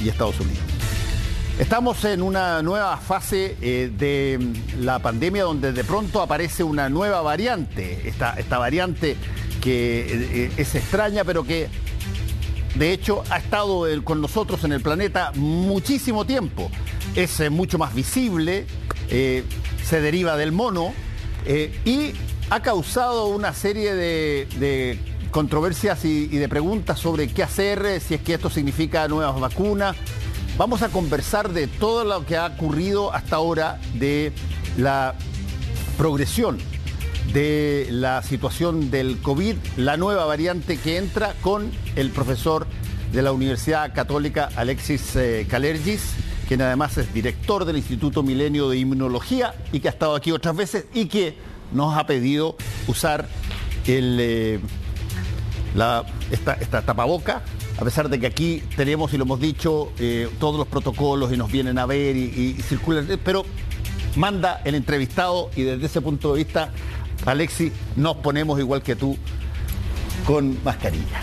y Estados Unidos. Estamos en una nueva fase de la pandemia donde de pronto aparece una nueva variante, esta variante que es extraña pero que de hecho ha estado con nosotros en el planeta muchísimo tiempo. Es mucho más visible, se deriva del mono y ha causado una serie de controversias y de preguntas sobre qué hacer, si es que esto significa nuevas vacunas. Vamos a conversar de todo lo que ha ocurrido hasta ahora, de la progresión de la situación del COVID, la nueva variante que entra, con el profesor de la Universidad Católica, Alexis Kalergis, quien además es director del Instituto Milenio de Inmunología y que ha estado aquí otras veces y que nos ha pedido usar esta tapaboca, a pesar de que aquí tenemos, y lo hemos dicho, todos los protocolos y nos vienen a ver y circulan, pero manda el entrevistado y desde ese punto de vista, Alexis, nos ponemos igual que tú con mascarilla.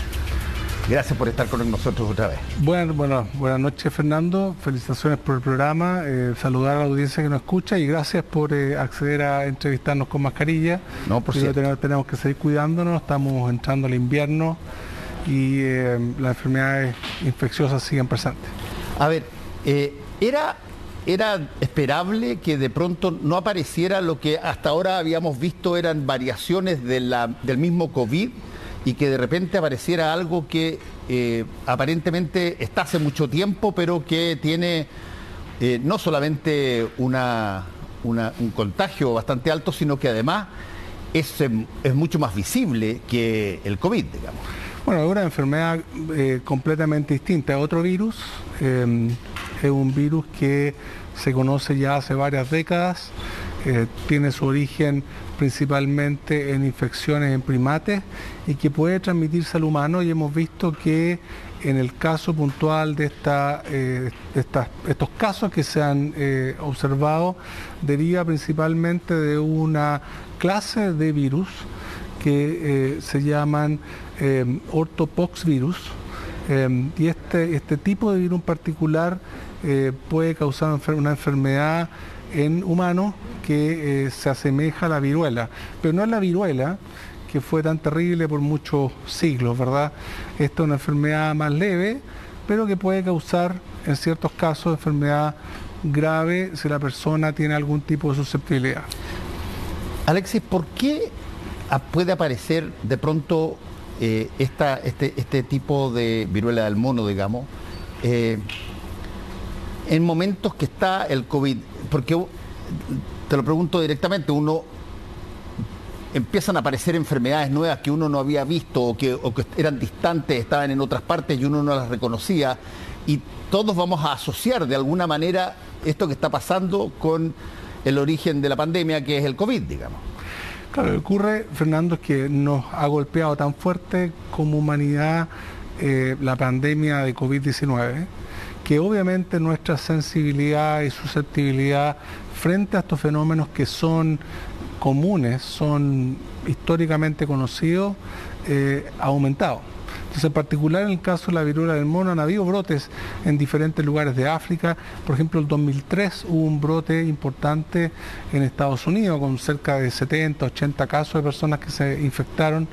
Gracias por estar con nosotros otra vez. Buenas noches, Fernando. Felicitaciones por el programa. Saludar a la audiencia que nos escucha y gracias por acceder a entrevistarnos con mascarilla. No, por cierto. Tenemos que seguir cuidándonos. Estamos entrando al invierno y las enfermedades infecciosas siguen presentes. A ver, ¿era esperable que de pronto no apareciera lo que hasta ahora habíamos visto eran variaciones del mismo COVID? Y que de repente apareciera algo que aparentemente está hace mucho tiempo, pero que tiene no solamente un contagio bastante alto, sino que además es mucho más visible que el COVID, digamos. Bueno, es una enfermedad completamente distinta, es otro virus, es un virus que se conoce ya hace varias décadas, tiene su origen principalmente en infecciones en primates y que puede transmitirse al humano, y hemos visto que en el caso puntual de estos casos que se han observado, deriva principalmente de una clase de virus que se llaman ortopoxvirus, y este tipo de virus en particular puede causar una enfermedad en humanos que se asemeja a la viruela, pero no es la viruela que fue tan terrible por muchos siglos, ¿verdad? Esta es una enfermedad más leve, pero que puede causar en ciertos casos enfermedad grave si la persona tiene algún tipo de susceptibilidad. Alexis, ¿por qué puede aparecer de pronto este tipo de viruela del mono, digamos, en momentos que está el COVID? Porque te lo pregunto directamente, empiezan a aparecer enfermedades nuevas que uno no había visto o que eran distantes, estaban en otras partes y uno no las reconocía, y todos vamos a asociar de alguna manera esto que está pasando con el origen de la pandemia, que es el COVID, digamos. Claro, lo que ocurre, Fernando, es que nos ha golpeado tan fuerte como humanidad la pandemia de COVID-19, que obviamente nuestra sensibilidad y susceptibilidad frente a estos fenómenos que son comunes, son históricamente conocidos, ha aumentado. Entonces, en particular en el caso de la viruela del mono, han habido brotes en diferentes lugares de África. Por ejemplo, en el 2003 hubo un brote importante en Estados Unidos con cerca de 70, 80 casos de personas que se infectaron,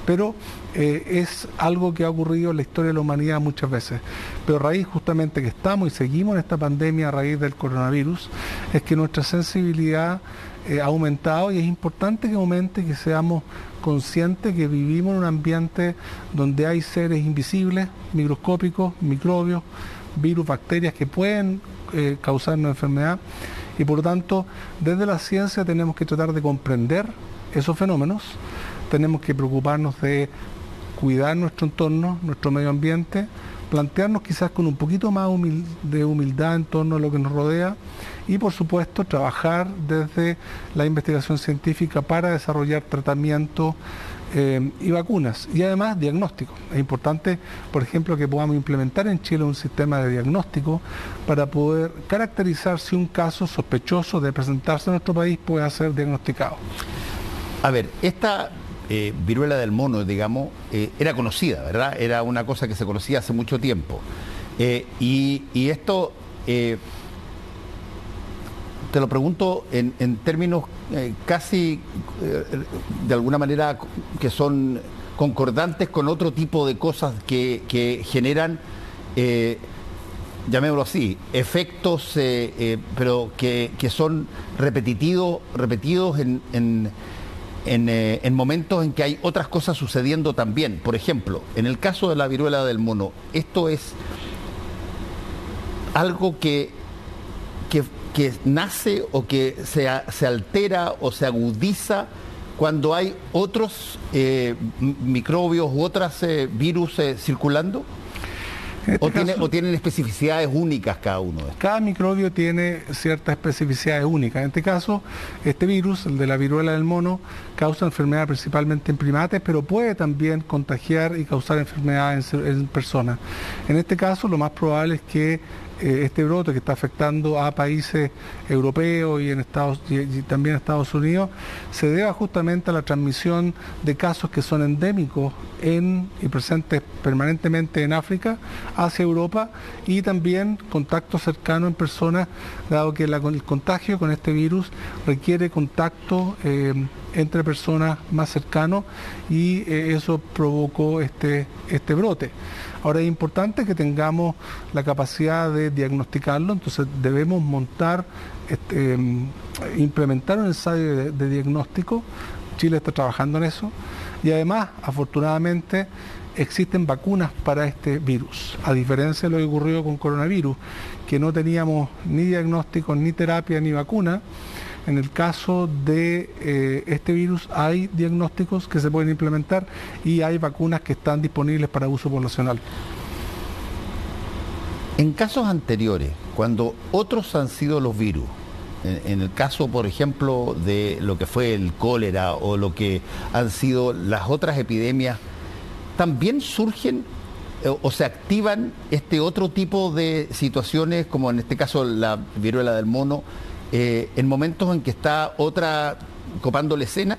pero es algo que ha ocurrido en la historia de la humanidad muchas veces. Pero a raíz justamente que estamos y seguimos en esta pandemia a raíz del coronavirus, es que nuestra sensibilidad ha aumentado, y es importante que aumente, que seamos conscientes que vivimos en un ambiente donde hay seres invisibles, microscópicos, microbios, virus, bacterias que pueden causarnos enfermedad, y por lo tanto desde la ciencia tenemos que tratar de comprender esos fenómenos, tenemos que preocuparnos de cuidar nuestro entorno, nuestro medio ambiente, plantearnos quizás con un poquito más de humildad en torno a lo que nos rodea y, por supuesto, trabajar desde la investigación científica para desarrollar tratamientos y vacunas, y además diagnóstico. Es importante, por ejemplo, que podamos implementar en Chile un sistema de diagnóstico para poder caracterizar si un caso sospechoso de presentarse en nuestro país puede ser diagnosticado. A ver, esta viruela del mono, digamos, era conocida, ¿verdad? Era una cosa que se conocía hace mucho tiempo. Y esto, te lo pregunto en términos casi, de alguna manera, que son concordantes con otro tipo de cosas que generan, llamémoslo así, efectos, pero que son repetidos en momentos en que hay otras cosas sucediendo también. Por ejemplo, en el caso de la viruela del mono, esto es algo que nace o que se altera o se agudiza cuando hay otros microbios u otros virus circulando. ¿O tienen especificidades únicas cada uno de estos? Cada microbio tiene ciertas especificidades únicas. En este caso, este virus, el de la viruela del mono, causa enfermedad principalmente en primates, pero puede también contagiar y causar enfermedad en personas. En este caso, lo más probable es que este brote que está afectando a países europeos y también a Estados Unidos se deba justamente a la transmisión de casos que son endémicos y presentes permanentemente en África hacia Europa, y también contacto cercano en personas, dado que el contagio con este virus requiere contacto entre personas más cercanos, y eso provocó este brote. Ahora es importante que tengamos la capacidad de diagnosticarlo, entonces debemos implementar un ensayo de diagnóstico. Chile está trabajando en eso, y además, afortunadamente, existen vacunas para este virus, a diferencia de lo que ocurrió con coronavirus, que no teníamos ni diagnósticos, ni terapia, ni vacuna. En el caso de este virus hay diagnósticos que se pueden implementar y hay vacunas que están disponibles para uso poblacional. En casos anteriores, cuando otros han sido los virus, en el caso, por ejemplo, de lo que fue el cólera o lo que han sido las otras epidemias, también surgen o se activan este otro tipo de situaciones, como en este caso la viruela del mono, en momentos en que está otra copando la escena.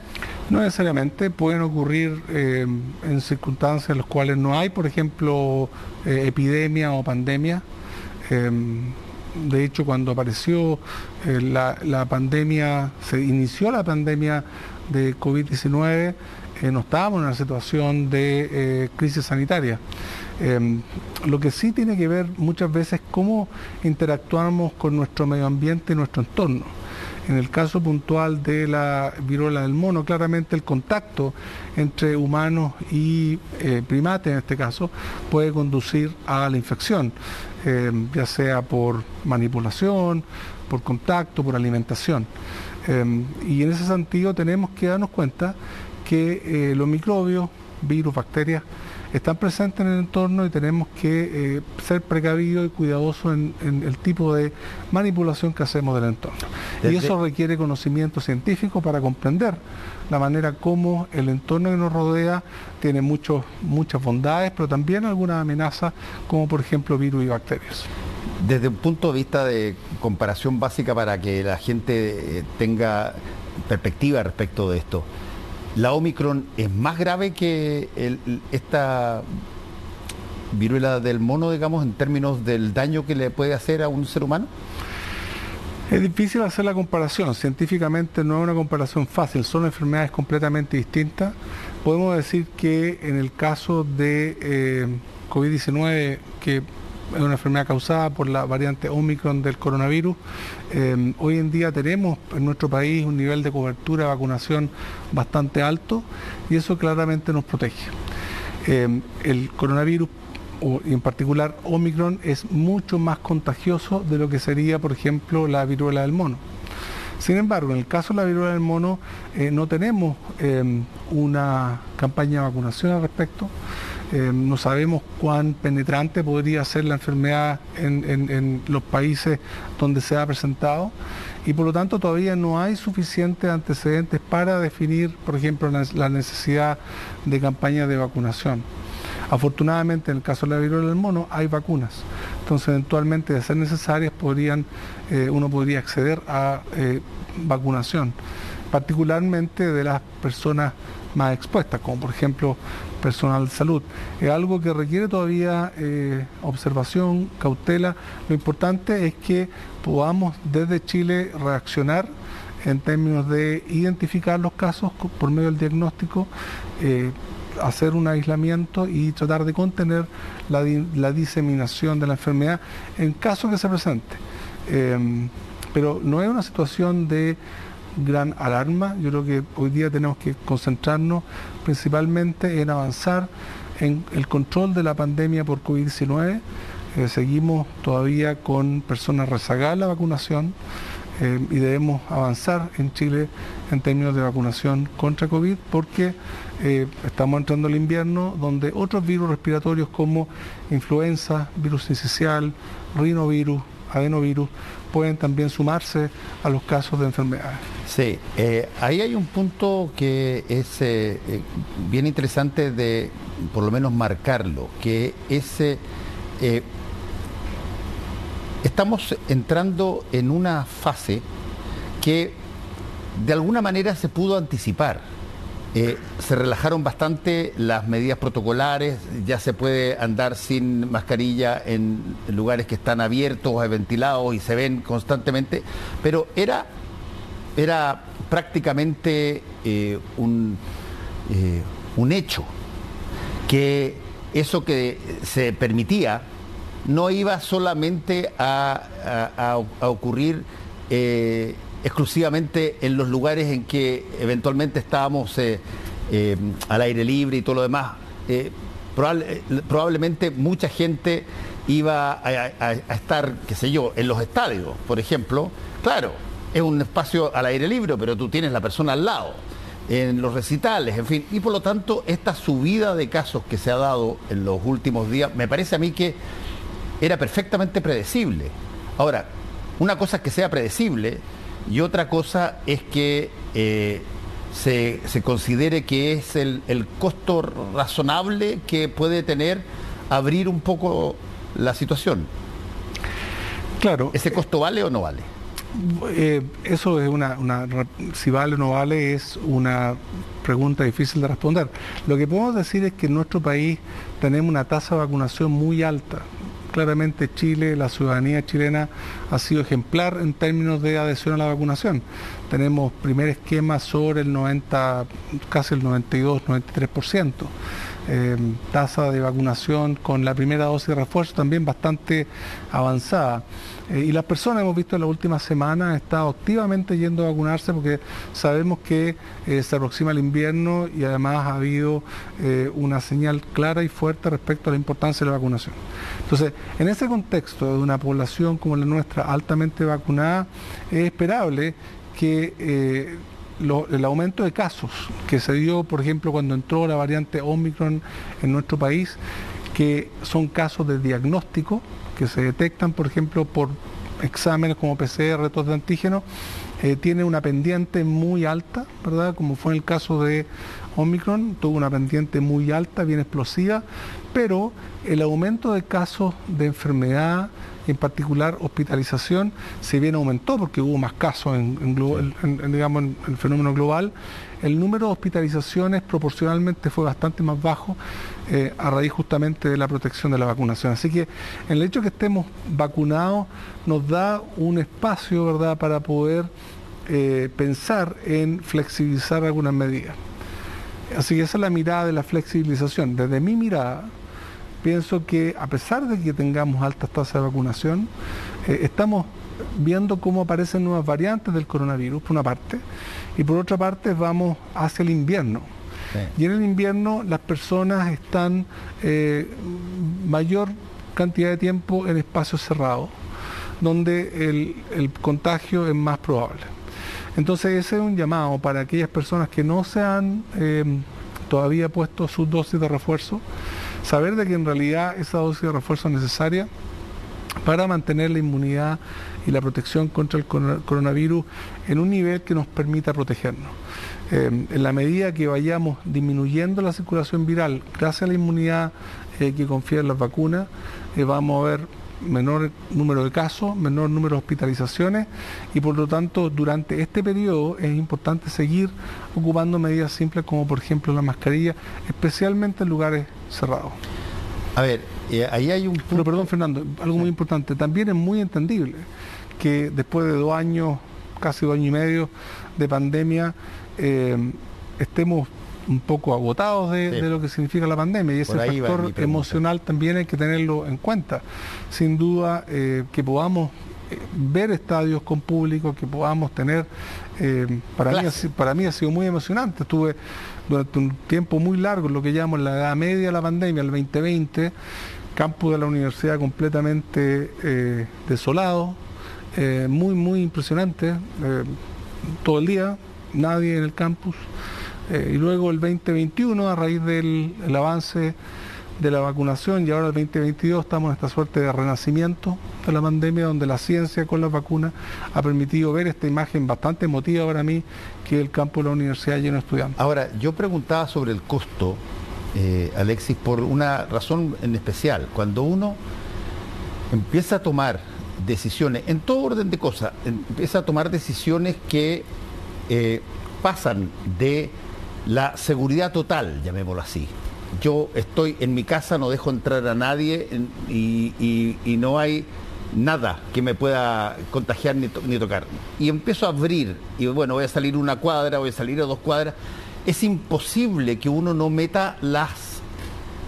No necesariamente, pueden ocurrir en circunstancias en las cuales no hay, por ejemplo, epidemia o pandemia. De hecho, cuando apareció la pandemia, se inició la pandemia de COVID-19, no estábamos en una situación de crisis sanitaria. Lo que sí tiene que ver muchas veces cómo interactuamos con nuestro medio ambiente y nuestro entorno. En el caso puntual de la viruela del mono, claramente el contacto entre humanos y primates, en este caso, puede conducir a la infección, ya sea por manipulación, por contacto, por alimentación. Y en ese sentido tenemos que darnos cuenta que los microbios, virus, bacterias, están presentes en el entorno, y tenemos que ser precavidos y cuidadosos en el tipo de manipulación que hacemos del entorno. Y eso requiere conocimiento científico para comprender la manera como el entorno que nos rodea tiene muchas bondades, pero también algunas amenazas, como por ejemplo virus y bacterias. Desde un punto de vista de comparación básica, para que la gente tenga perspectiva respecto de esto, ¿la Omicron es más grave que esta viruela del mono, digamos, en términos del daño que le puede hacer a un ser humano? Es difícil hacer la comparación, científicamente no es una comparación fácil, son enfermedades completamente distintas. Podemos decir que en el caso de COVID-19, que es una enfermedad causada por la variante Omicron del coronavirus, hoy en día tenemos en nuestro país un nivel de cobertura de vacunación bastante alto, y eso claramente nos protege. El coronavirus, y en particular Omicron, es mucho más contagioso de lo que sería, por ejemplo, la viruela del mono. Sin embargo, en el caso de la viruela del mono, no tenemos una campaña de vacunación al respecto. No sabemos cuán penetrante podría ser la enfermedad en los países donde se ha presentado, y por lo tanto todavía no hay suficientes antecedentes para definir, por ejemplo, la necesidad de campañas de vacunación. Afortunadamente, en el caso de la viruela del mono hay vacunas, entonces eventualmente, de ser necesarias, uno podría acceder a vacunación. particularmente de las personas más expuestas, como por ejemplo personal de salud. Es algo que requiere todavía observación, cautela. Lo importante es que podamos desde Chile reaccionar en términos de identificar los casos por medio del diagnóstico, hacer un aislamiento y tratar de contener la diseminación de la enfermedad en caso que se presente. Pero no es una situación de gran alarma. Yo creo que hoy día tenemos que concentrarnos principalmente en avanzar en el control de la pandemia por COVID-19. Seguimos todavía con personas rezagadas en la vacunación y debemos avanzar en Chile en términos de vacunación contra COVID porque estamos entrando al invierno donde otros virus respiratorios como influenza, virus sincicial, rinovirus, adenovirus pueden también sumarse a los casos de enfermedades. Sí, ahí hay un punto que es bien interesante de por lo menos marcarlo, que es estamos entrando en una fase que de alguna manera se pudo anticipar. Se relajaron bastante las medidas protocolares, ya se puede andar sin mascarilla en lugares que están abiertos, ventilados y se ven constantemente, pero era prácticamente un hecho que eso que se permitía no iba solamente a ocurrir exclusivamente en los lugares en que eventualmente estábamos al aire libre y todo lo demás. Probablemente mucha gente iba a estar, qué sé yo, en los estadios, por ejemplo. Claro, es un espacio al aire libre, pero tú tienes la persona al lado, en los recitales, en fin. Y por lo tanto, esta subida de casos que se ha dado en los últimos días, me parece a mí que era perfectamente predecible. Ahora, una cosa es que sea predecible y otra cosa es que se considere que es el costo razonable que puede tener abrir un poco la situación. Claro. ¿Ese costo vale o no vale? Eso es si vale o no vale es una pregunta difícil de responder. Lo que podemos decir es que en nuestro país tenemos una tasa de vacunación muy alta. Claramente Chile, la ciudadanía chilena ha sido ejemplar en términos de adhesión a la vacunación. Tenemos primer esquema sobre el 90, casi el 92, 93%. Tasa de vacunación con la primera dosis de refuerzo también bastante avanzada. Y las personas, hemos visto en las últimas semanas, han estado activamente yendo a vacunarse porque sabemos que se aproxima el invierno y además ha habido una señal clara y fuerte respecto a la importancia de la vacunación. Entonces, en ese contexto de una población como la nuestra altamente vacunada, es esperable que el aumento de casos que se dio, por ejemplo, cuando entró la variante Omicron en nuestro país, que son casos de diagnóstico, que se detectan, por ejemplo, por exámenes como PCR, test de antígeno, tiene una pendiente muy alta, ¿verdad? Como fue en el caso de Omicron, tuvo una pendiente muy alta, bien explosiva, pero el aumento de casos de enfermedad, en particular hospitalización, si bien aumentó porque hubo más casos digamos, en el fenómeno global, el número de hospitalizaciones proporcionalmente fue bastante más bajo a raíz justamente de la protección de la vacunación. Así que el hecho de que estemos vacunados nos da un espacio, ¿verdad?, para poder pensar en flexibilizar algunas medidas. Así que esa es la mirada de la flexibilización. Desde mi mirada, pienso que a pesar de que tengamos altas tasas de vacunación, estamos viendo cómo aparecen nuevas variantes del coronavirus, por una parte, y por otra parte vamos hacia el invierno. Sí. Y en el invierno las personas están mayor cantidad de tiempo en espacios cerrados, donde el contagio es más probable. Entonces ese es un llamado para aquellas personas que no se han todavía puesto sus dosis de refuerzo, saber de que en realidad esa dosis de refuerzo es necesaria para mantener la inmunidad y la protección contra el coronavirus en un nivel que nos permita protegernos. En la medida que vayamos disminuyendo la circulación viral gracias a la inmunidad que confieren las vacunas, vamos a ver menor número de casos, menor número de hospitalizaciones y por lo tanto durante este periodo es importante seguir ocupando medidas simples como por ejemplo la mascarilla, especialmente en lugares cerrados. A ver, ahí hay un punto... Pero perdón, Fernando, algo muy importante, también es muy entendible que después de 2 años, casi 2 años y medio de pandemia, estemos un poco agotados de lo que significa la pandemia, y ese factor emocional también hay que tenerlo en cuenta. Sin duda que podamos ver estadios con público, que podamos tener, para mí ha sido muy emocionante. Estuve durante un tiempo muy largo en lo que llamo la edad media de la pandemia, el 2020, campus de la universidad completamente desolado, muy impresionante, todo el día, nadie en el campus. Y luego el 2021, a raíz del avance de la vacunación, y ahora el 2022 estamos en esta suerte de renacimiento de la pandemia, donde la ciencia con las vacunas ha permitido ver esta imagen bastante emotiva para mí, que el campo de la universidad lleno de estudiantes. Ahora, yo preguntaba sobre el costo, Alexis, por una razón en especial. Cuando uno empieza a tomar decisiones, en todo orden de cosas, empieza a tomar decisiones que pasan de la seguridad total, llamémoslo así. Yo estoy en mi casa, no dejo entrar a nadie y no hay nada que me pueda contagiar ni tocar. Y empiezo a abrir, y bueno, voy a salir 1 cuadra, voy a salir a 2 cuadras. Es imposible que uno no meta las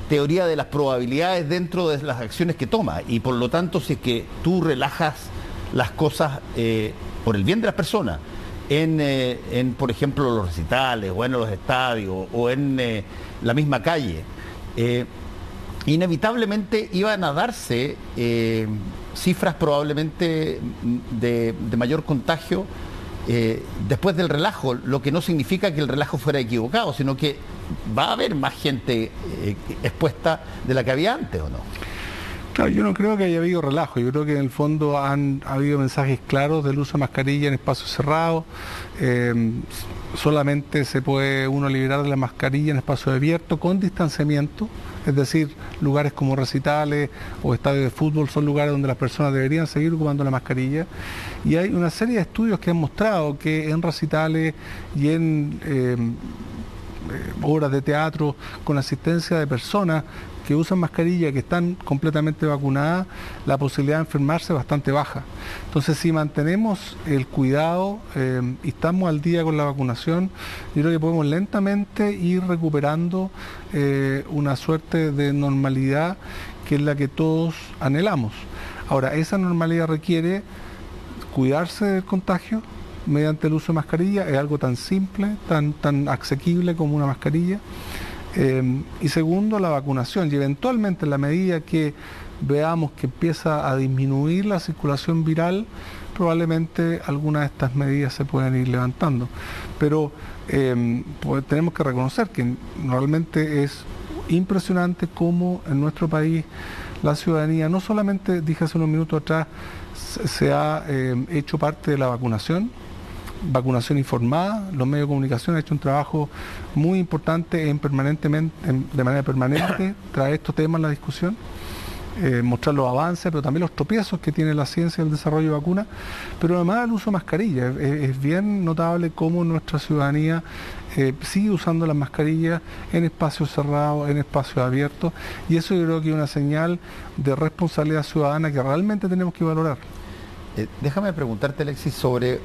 teorías de las probabilidades dentro de las acciones que toma. Y por lo tanto, si es que tú relajas las cosas por el bien de las personas, por ejemplo, los recitales, o en los estadios, o en la misma calle, inevitablemente iban a darse cifras probablemente de mayor contagio después del relajo, lo que no significa que el relajo fuera equivocado, sino que va a haber más gente expuesta de la que había antes, ¿o no? Claro, yo no creo que haya habido relajo, yo creo que en el fondo ha habido mensajes claros del uso de mascarilla en espacios cerrados. Solamente se puede uno liberar de la mascarilla en espacios abiertos con distanciamiento, es decir, lugares como recitales o estadios de fútbol son lugares donde las personas deberían seguir ocupando la mascarilla, y hay una serie de estudios que han mostrado que en recitales y en obras de teatro con asistencia de personas que usan mascarilla, que están completamente vacunadas, la posibilidad de enfermarse es bastante baja. Entonces, si mantenemos el cuidado y estamos al día con la vacunación, yo creo que podemos lentamente ir recuperando una suerte de normalidad que es la que todos anhelamos. Ahora, esa normalidad requiere cuidarse del contagio mediante el uso de mascarilla, es algo tan simple, tan asequible como una mascarilla. Y segundo, la vacunación, y eventualmente en la medida que veamos que empieza a disminuir la circulación viral, probablemente algunas de estas medidas se pueden ir levantando. Pero pues tenemos que reconocer que realmente es impresionante cómo en nuestro país la ciudadanía, no solamente, dije hace unos minutos atrás, se ha hecho parte de la vacunación informada, los medios de comunicación han hecho un trabajo muy importante de manera permanente, traer estos temas a la discusión, mostrar los avances, pero también los tropiezos que tiene la ciencia del desarrollo de vacunas, pero además el uso de mascarilla. Es bien notable cómo nuestra ciudadanía sigue usando las mascarillas en espacios cerrados, en espacios abiertos, y eso yo creo que es una señal de responsabilidad ciudadana que realmente tenemos que valorar. Déjame preguntarte, Alexis, sobre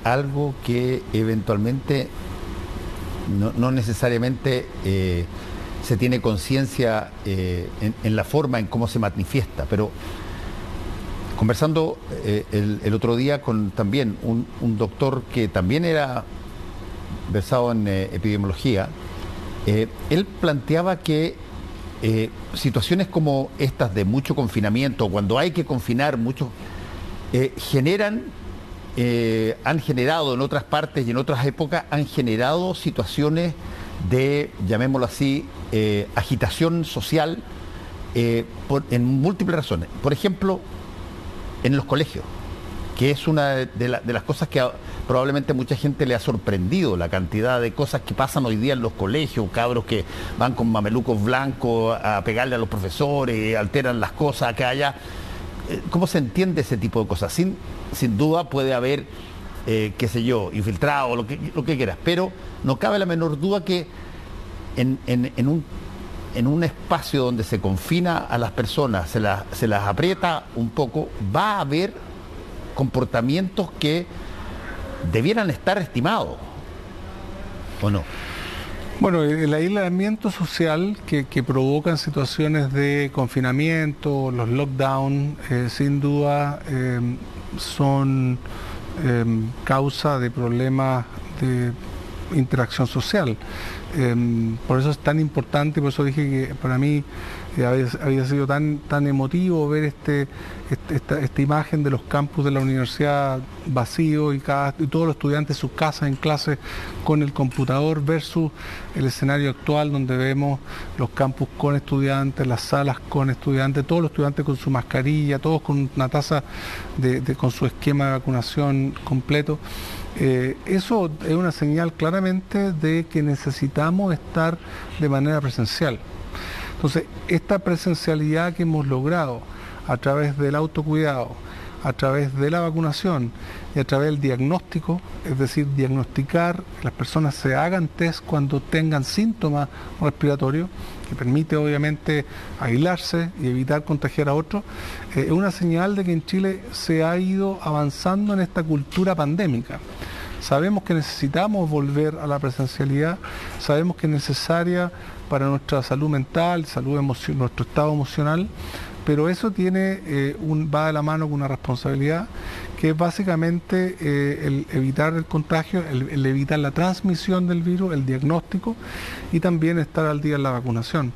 algo que eventualmente no necesariamente se tiene conciencia en la forma en cómo se manifiesta, pero conversando el otro día con también un doctor que también era versado en epidemiología, él planteaba que situaciones como estas de mucho confinamiento, cuando hay que confinar mucho, han generado en otras partes y en otras épocas, han generado situaciones de, llamémoslo así, agitación social en múltiples razones. Por ejemplo, en los colegios, que es una de las cosas que probablemente a mucha gente le ha sorprendido, la cantidad de cosas que pasan hoy día en los colegios, cabros que van con mamelucos blancos a pegarle a los profesores, alteran las cosas acá allá. ¿Cómo se entiende ese tipo de cosas? Sin duda puede haber, qué sé yo, infiltrado, lo que quieras, pero no cabe la menor duda que en un espacio donde se confina a las personas, se las aprieta un poco, va a haber comportamientos que debieran estar estimados, ¿o no? Bueno, el aislamiento social que provocan situaciones de confinamiento, los lockdowns, sin duda son causa de problemas de interacción social. Por eso es tan importante, por eso dije que para mí había sido tan emotivo ver esta imagen de los campus de la universidad vacíos y todos los estudiantes en sus casas en clase con el computador versus el escenario actual donde vemos los campus con estudiantes, las salas con estudiantes, todos los estudiantes con su mascarilla, todos con una tasa con su esquema de vacunación completo. Eso es una señal claramente de que necesitamos estar de manera presencial. Entonces, esta presencialidad que hemos logrado a través del autocuidado, a través de la vacunación y a través del diagnóstico, es decir, diagnosticar que las personas se hagan test cuando tengan síntomas respiratorios, que permite obviamente aislarse y evitar contagiar a otros, es una señal de que en Chile se ha ido avanzando en esta cultura pandémica. Sabemos que necesitamos volver a la presencialidad, sabemos que es necesaria para nuestra salud mental, nuestro estado emocional, pero eso va de la mano con una responsabilidad que es básicamente el evitar el contagio, el evitar la transmisión del virus, el diagnóstico y también estar al día en la vacunación.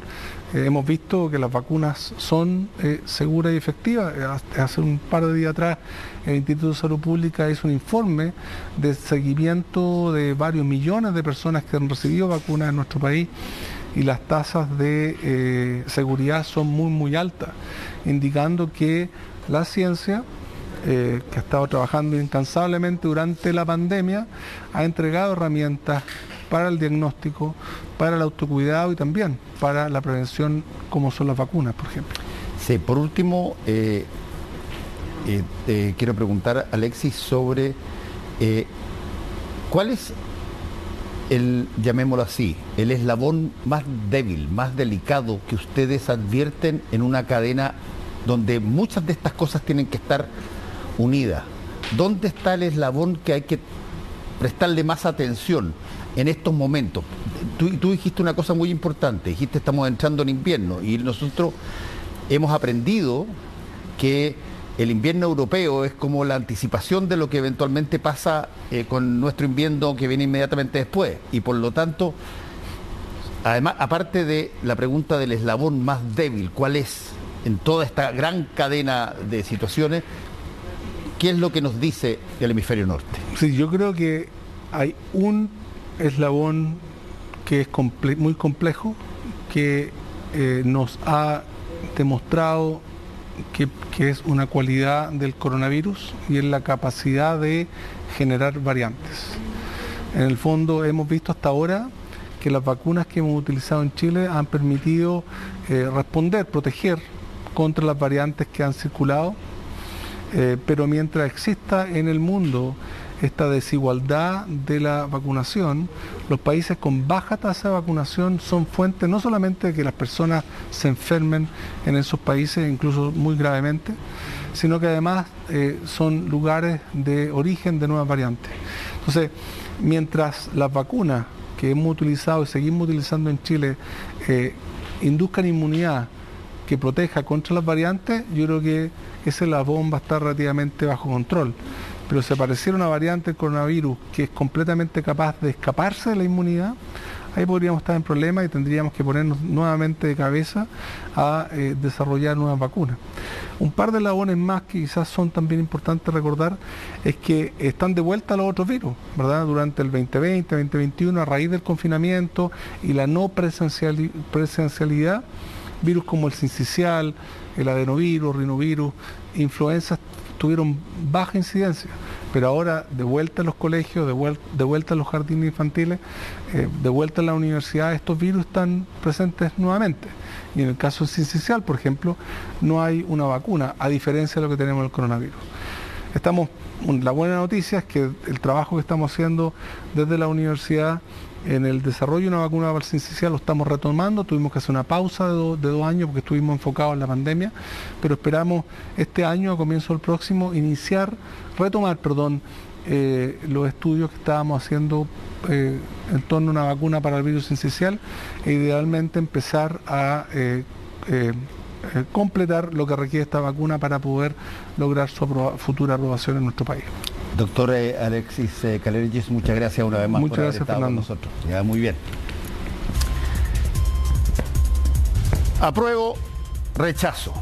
Hemos visto que las vacunas son seguras y efectivas. Hace un par de días atrás el Instituto de Salud Pública hizo un informe de seguimiento de varios millones de personas que han recibido vacunas en nuestro país y las tasas de seguridad son muy altas, indicando que la ciencia, que ha estado trabajando incansablemente durante la pandemia, ha entregado herramientas para el diagnóstico, para el autocuidado y también para la prevención, como son las vacunas, por ejemplo. Sí, por último, quiero preguntar, Alexis, sobre cuál es llamémoslo así, el eslabón más débil, más delicado que ustedes advierten en una cadena donde muchas de estas cosas tienen que estar unidas. ¿Dónde está el eslabón que hay que prestarle más atención en estos momentos? Tú dijiste una cosa muy importante, dijiste estamos entrando en invierno y nosotros hemos aprendido que el invierno europeo es como la anticipación de lo que eventualmente pasa con nuestro invierno que viene inmediatamente después. Y por lo tanto, además, aparte de la pregunta del eslabón más débil, ¿cuál es en toda esta gran cadena de situaciones? ¿Qué es lo que nos dice el hemisferio norte? Sí, yo creo que hay un eslabón que es muy complejo, que nos ha demostrado que es una cualidad del coronavirus y es la capacidad de generar variantes. En el fondo hemos visto hasta ahora que las vacunas que hemos utilizado en Chile han permitido proteger contra las variantes que han circulado, pero mientras exista en el mundo esta desigualdad de la vacunación, los países con baja tasa de vacunación son fuente no solamente de que las personas se enfermen en esos países, incluso muy gravemente, sino que además son lugares de origen de nuevas variantes. Entonces, mientras las vacunas que hemos utilizado y seguimos utilizando en Chile induzcan inmunidad que proteja contra las variantes, yo creo que ese eslabón va a estar relativamente bajo control. Pero si apareciera una variante del coronavirus que es completamente capaz de escaparse de la inmunidad, ahí podríamos estar en problemas y tendríamos que ponernos nuevamente de cabeza a desarrollar nuevas vacunas. Un par de eslabones más que quizás son también importantes recordar es que están de vuelta los otros virus, ¿verdad? Durante el 2020, 2021, a raíz del confinamiento y la no presencialidad, virus como el sincicial, el adenovirus, rinovirus, influenzas tuvieron baja incidencia, pero ahora de vuelta a los colegios, de vuelta a los jardines infantiles, de vuelta a la universidad, estos virus están presentes nuevamente. Y en el caso Ciencial, por ejemplo, no hay una vacuna, a diferencia de lo que tenemos el coronavirus. La buena noticia es que el trabajo que estamos haciendo desde la universidad en el desarrollo de una vacuna para el sincicial lo estamos retomando. Tuvimos que hacer una pausa de 2 años porque estuvimos enfocados en la pandemia, pero esperamos este año, a comienzo del próximo, retomar los estudios que estábamos haciendo en torno a una vacuna para el virus sincicial e idealmente empezar a completar lo que requiere esta vacuna para poder lograr su futura aprobación en nuestro país. Doctor Alexis Kalergis, muchas gracias una vez más por haber estado con nosotros. Ya, muy bien. Apruebo, rechazo.